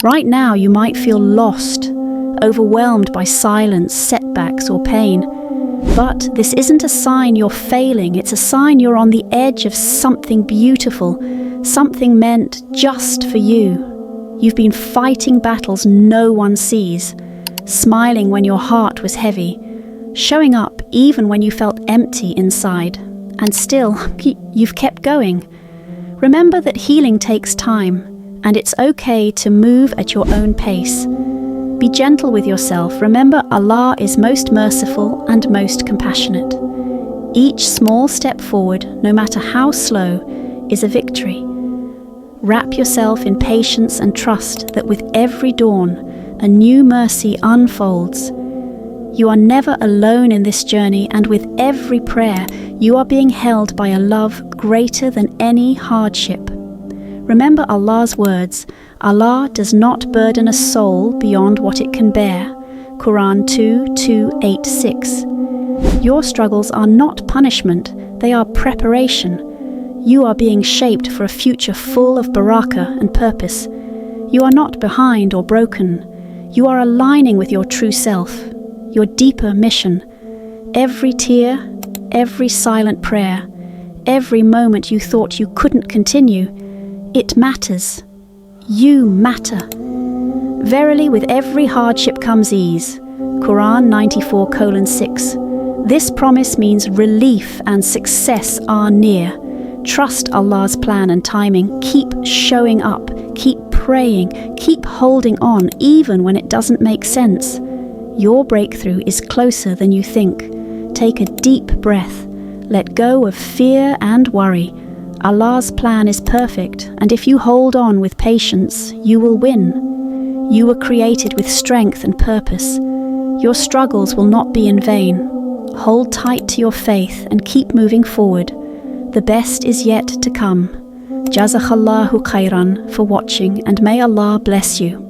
Right now you might feel lost, overwhelmed by silence, setbacks or pain. But this isn't a sign you're failing, it's a sign you're on the edge of something beautiful, something meant just for you. You've been fighting battles no one sees, smiling when your heart was heavy, showing up even when you felt empty inside, and still, you've kept going. Remember that healing takes time, and it's okay to move at your own pace. Be gentle with yourself. Remember, Allah is most merciful and most compassionate. Each small step forward, no matter how slow, is a victory. Wrap yourself in patience and trust that with every dawn, a new mercy unfolds. You are never alone in this journey, and with every prayer, you are being held by a love greater than any hardship. Remember Allah's words, Allah does not burden a soul beyond what it can bear. Quran 2:286. Your struggles are not punishment, they are preparation. You are being shaped for a future full of barakah and purpose. You are not behind or broken. You are aligning with your true self, your deeper mission. Every tear, every silent prayer, every moment you thought you couldn't continue, it matters. You matter. Verily, with every hardship comes ease. Quran 94:6. This promise means relief and success are near. Trust Allah's plan and timing. Keep showing up. Keep praying. Keep holding on even when it doesn't make sense. Your breakthrough is closer than you think. Take a deep breath. Let go of fear and worry. Allah's plan is perfect, and if you hold on with patience, you will win. You were created with strength and purpose. Your struggles will not be in vain. Hold tight to your faith and keep moving forward. The best is yet to come. Jazakallahu khairan for watching, and may Allah bless you.